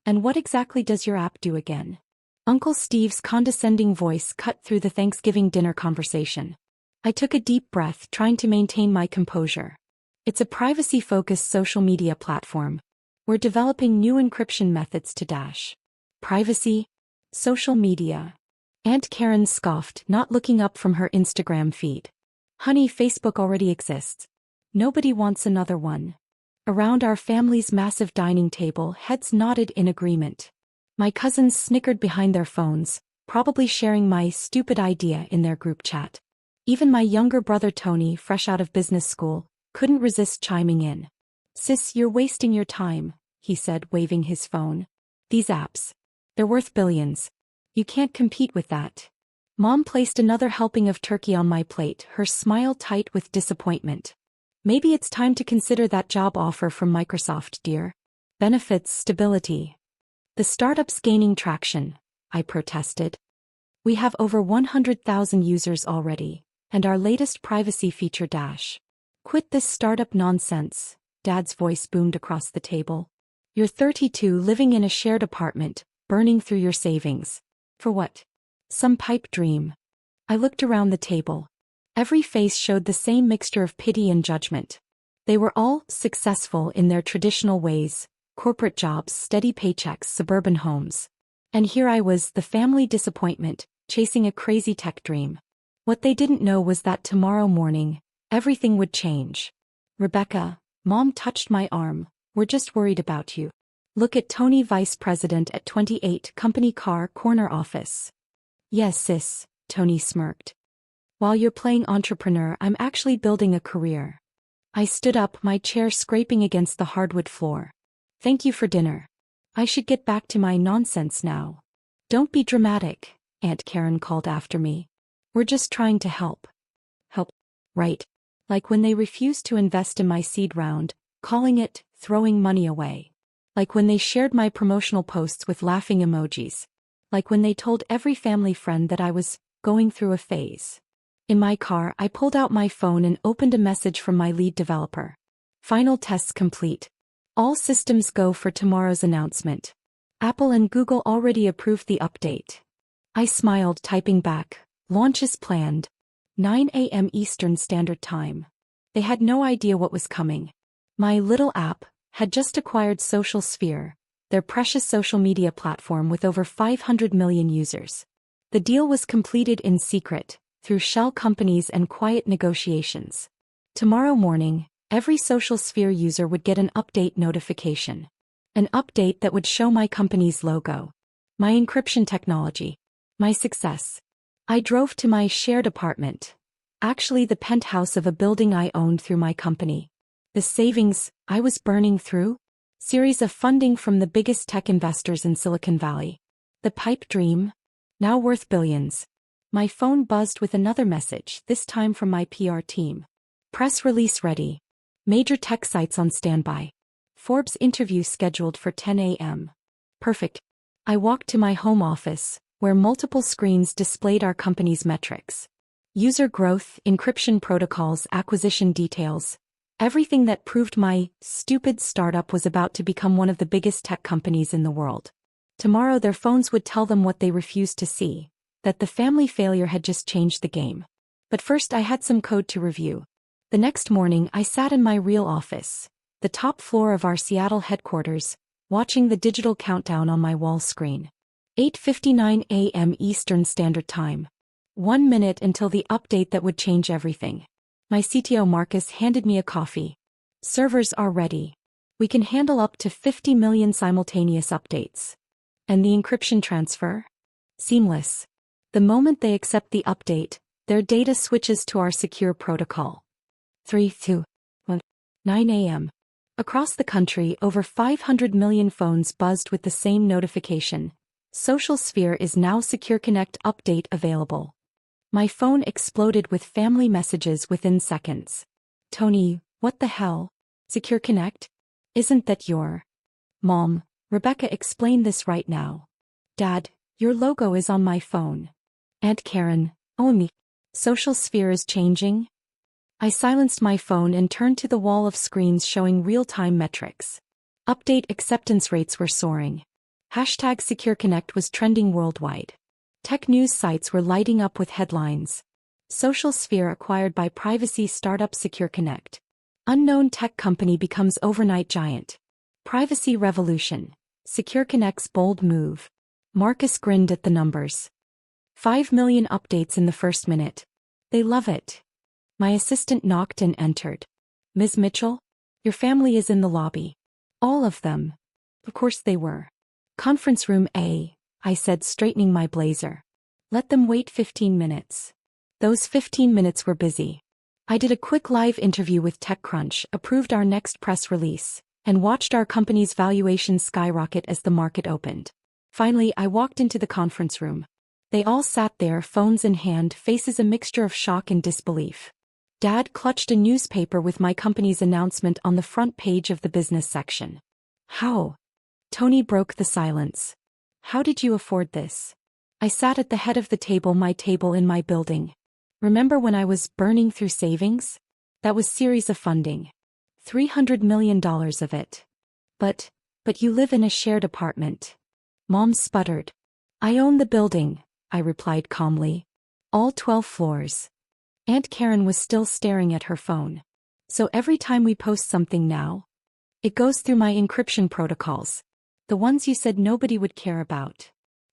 And what exactly does your app do again? Uncle Steve's condescending voice cut through the Thanksgiving dinner conversation. I took a deep breath, trying to maintain my composure. It's a privacy-focused social media platform. We're developing new encryption methods to dash privacy, social media. Aunt Karen scoffed, not looking up from her Instagram feed. Honey, Facebook already exists. Nobody wants another one. Around our family's massive dining table, heads nodded in agreement. My cousins snickered behind their phones, probably sharing my stupid idea in their group chat. Even my younger brother Tony, fresh out of business school, couldn't resist chiming in. Sis, you're wasting your time, he said, waving his phone. These apps. They're worth billions. You can't compete with that. Mom placed another helping of turkey on my plate, her smile tight with disappointment. Maybe it's time to consider that job offer from Microsoft, dear. Benefits, stability. The startup's gaining traction, I protested. We have over 100,000 users already, and our latest privacy feature dash. Quit this startup nonsense, Dad's voice boomed across the table. You're 32, living in a shared apartment, burning through your savings. For what? Some pipe dream. I looked around the table. Every face showed the same mixture of pity and judgment. They were all successful in their traditional ways, corporate jobs, steady paychecks, suburban homes. And here I was, the family disappointment, chasing a crazy tech dream. What they didn't know was that tomorrow morning, everything would change. Rebecca, Mom touched my arm, we're just worried about you. Look at Tony, vice president at 28, company car, corner office. Yes, sis, Tony smirked. While you're playing entrepreneur, I'm actually building a career. I stood up, my chair scraping against the hardwood floor. Thank you for dinner. I should get back to my nonsense now. Don't be dramatic, Aunt Karen called after me. We're just trying to help. Help? Right. Like when they refused to invest in my seed round, calling it throwing money away. Like when they shared my promotional posts with laughing emojis. Like when they told every family friend that I was going through a phase. In my car, I pulled out my phone and opened a message from my lead developer. Final tests complete. All systems go for tomorrow's announcement. Apple and Google already approved the update. I smiled, typing back. Launch is planned. 9 a.m. Eastern Standard Time. They had no idea what was coming. My little app had just acquired Social Sphere, their precious social media platform with over 500 million users. The deal was completed in secret, through shell companies and quiet negotiations. Tomorrow morning, every Social Sphere user would get an update notification. An update that would show my company's logo. My encryption technology. My success. I drove to my shared apartment. Actually the penthouse of a building I owned through my company. The savings I was burning through? Series of funding from the biggest tech investors in Silicon Valley. The pipe dream? Now worth billions. My phone buzzed with another message, this time from my PR team. Press release ready. Major tech sites on standby. Forbes interview scheduled for 10 a.m. Perfect. I walked to my home office, where multiple screens displayed our company's metrics. User growth, encryption protocols, acquisition details. Everything that proved my stupid startup was about to become one of the biggest tech companies in the world. Tomorrow their phones would tell them what they refused to see, that the family failure had just changed the game. But first I had some code to review. The next morning I sat in my real office, the top floor of our Seattle headquarters, watching the digital countdown on my wall screen. 8:59 a.m. Eastern Standard Time. 1 minute until the update that would change everything. My CTO Marcus handed me a coffee. Servers are ready. We can handle up to 50 million simultaneous updates. And the encryption transfer? Seamless. The moment they accept the update, their data switches to our secure protocol. 9 a.m. Across the country, over 500 million phones buzzed with the same notification. Social Sphere is now Secure Connect update available. My phone exploded with family messages within seconds. Tony, what the hell? Secure Connect? Isn't that your... Mom, Rebecca, explain this right now. Dad, your logo is on my phone. Aunt Karen, oh me. Social Sphere is changing? I silenced my phone and turned to the wall of screens showing real-time metrics. Update acceptance rates were soaring. Hashtag SecureConnect was trending worldwide. Tech news sites were lighting up with headlines. Social sphere acquired by privacy startup SecureConnect. Unknown tech company becomes overnight giant. Privacy revolution. SecureConnect's bold move. Marcus grinned at the numbers. 5 million updates in the first minute. They love it. My assistant knocked and entered. Ms. Mitchell? Your family is in the lobby. All of them. Of course they were. Conference room A, I said, straightening my blazer. Let them wait 15 minutes. Those 15 minutes were busy. I did a quick live interview with TechCrunch, approved our next press release, and watched our company's valuation skyrocket as the market opened. Finally, I walked into the conference room. They all sat there, phones in hand, faces a mixture of shock and disbelief. Dad clutched a newspaper with my company's announcement on the front page of the business section. How? Tony broke the silence. How did you afford this? I sat at the head of the table, my table in my building. Remember when I was burning through savings? That was series of funding. $300 million of it. But you live in a shared apartment. Mom sputtered. I own the building, I replied calmly. All 12 floors. Aunt Karen was still staring at her phone. So every time we post something now, it goes through my encryption protocols. The ones you said nobody would care about.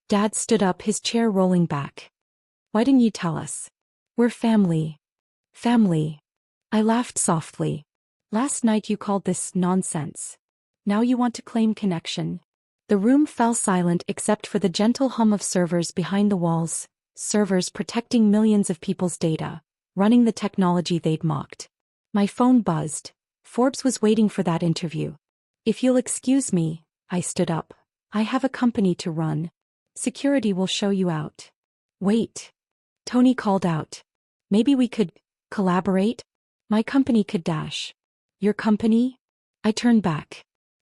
Dad stood up, his chair rolling back. Why didn't you tell us? We're family. Family. I laughed softly. Last night you called this nonsense. Now you want to claim connection. The room fell silent except for the gentle hum of servers behind the walls, servers protecting millions of people's data, running the technology they'd mocked. My phone buzzed. Forbes was waiting for that interview. If you'll excuse me, I stood up. I have a company to run. Security will show you out. Wait. Tony called out. Maybe we could collaborate? My company could dash. Your company? I turned back.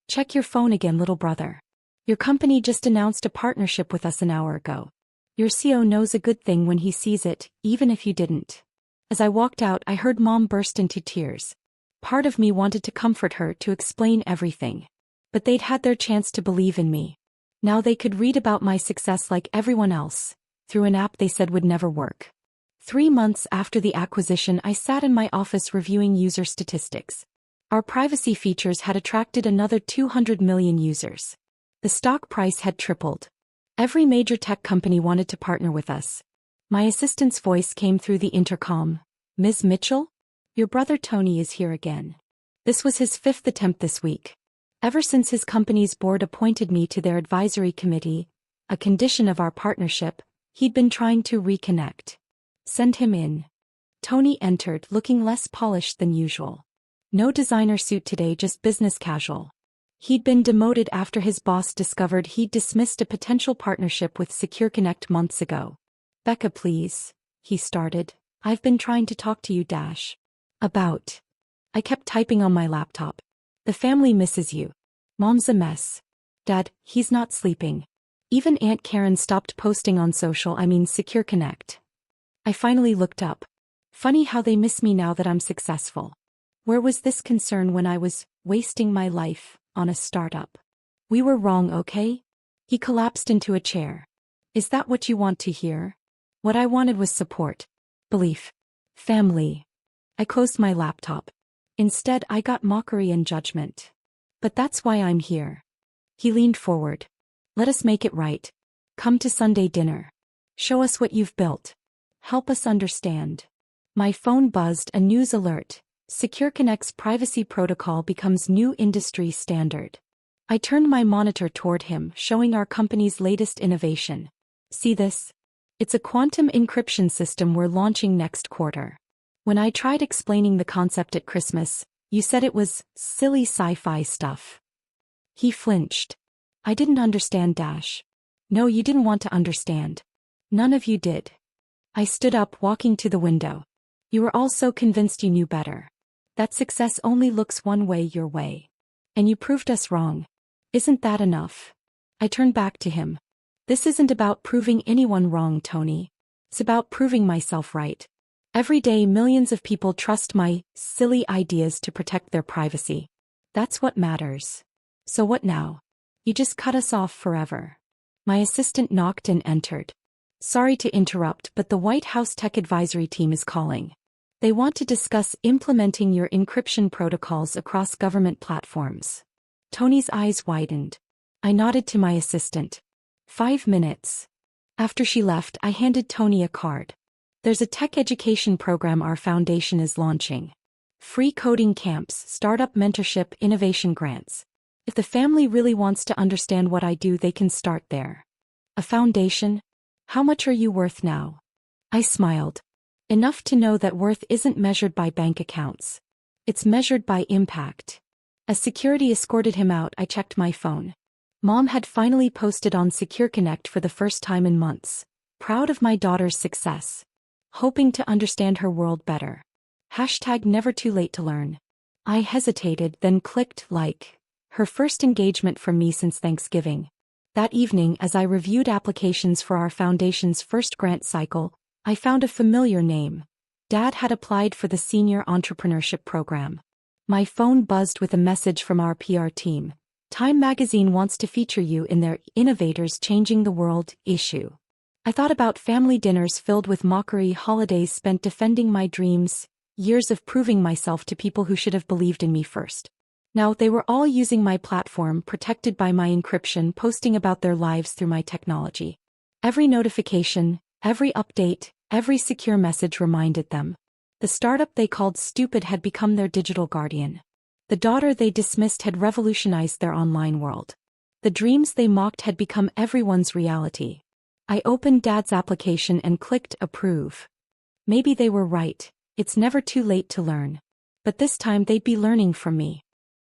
Check your phone again, little brother. Your company just announced a partnership with us an hour ago. Your CEO knows a good thing when he sees it, even if you didn't. As I walked out, I heard Mom burst into tears. Part of me wanted to comfort her, to explain everything. But they'd had their chance to believe in me. Now they could read about my success like everyone else, through an app they said would never work. 3 months after the acquisition, I sat in my office reviewing user statistics. Our privacy features had attracted another 200 million users. The stock price had tripled. Every major tech company wanted to partner with us. My assistant's voice came through the intercom. Ms. Mitchell? Your brother Tony is here again. This was his 5th attempt this week. Ever since his company's board appointed me to their advisory committee, a condition of our partnership, he'd been trying to reconnect. Send him in. Tony entered, looking less polished than usual. No designer suit today, just business casual. He'd been demoted after his boss discovered he'd dismissed a potential partnership with SecureConnect months ago. Becca, please, he started. I've been trying to talk to you, Dash. About. I kept typing on my laptop. The family misses you. Mom's a mess. Dad, he's not sleeping. Even Aunt Karen stopped posting on SecureConnect. I finally looked up. Funny how they miss me now that I'm successful. Where was this concern when I was wasting my life on a startup? We were wrong, okay? He collapsed into a chair. Is that what you want to hear? What I wanted was support. Belief. Family. I closed my laptop. Instead, I got mockery and judgment. But that's why I'm here. He leaned forward. Let us make it right. Come to Sunday dinner. Show us what you've built. Help us understand. My phone buzzed, a news alert. SecureConnect's privacy protocol becomes new industry standard. I turned my monitor toward him, showing our company's latest innovation. See this? It's a quantum encryption system we're launching next quarter. When I tried explaining the concept at Christmas, you said it was silly sci-fi stuff. He flinched. I didn't understand, Dash. No, you didn't want to understand. None of you did. I stood up, walking to the window. You were all so convinced you knew better. That success only looks one way, your way. And you proved us wrong. Isn't that enough? I turned back to him. This isn't about proving anyone wrong, Tony. It's about proving myself right. Every day millions of people trust my silly ideas to protect their privacy. That's what matters. So what now? You just cut us off forever. My assistant knocked and entered. Sorry to interrupt, but the White House Tech Advisory Team is calling. They want to discuss implementing your encryption protocols across government platforms. Tony's eyes widened. I nodded to my assistant. 5 minutes. After she left, I handed Tony a card. There's a tech education program our foundation is launching. Free coding camps, startup mentorship, innovation grants. If the family really wants to understand what I do, they can start there. A foundation? How much are you worth now? I smiled. Enough to know that worth isn't measured by bank accounts. It's measured by impact. As security escorted him out, I checked my phone. Mom had finally posted on Secure Connect for the first time in months. Proud of my daughter's success. Hoping to understand her world better. Hashtag never too late to learn. I hesitated, then clicked like. Her first engagement from me since Thanksgiving. That evening, as I reviewed applications for our foundation's first grant cycle, I found a familiar name. Dad had applied for the Senior Entrepreneurship Program. My phone buzzed with a message from our PR team. Time magazine wants to feature you in their Innovators Changing the World issue. I thought about family dinners filled with mockery, holidays spent defending my dreams, years of proving myself to people who should have believed in me first. Now they were all using my platform, protected by my encryption, posting about their lives through my technology. Every notification, every update, every secure message reminded them. The startup they called stupid had become their digital guardian. The daughter they dismissed had revolutionized their online world. The dreams they mocked had become everyone's reality. I opened Dad's application and clicked approve. Maybe they were right. It's never too late to learn. But this time they'd be learning from me.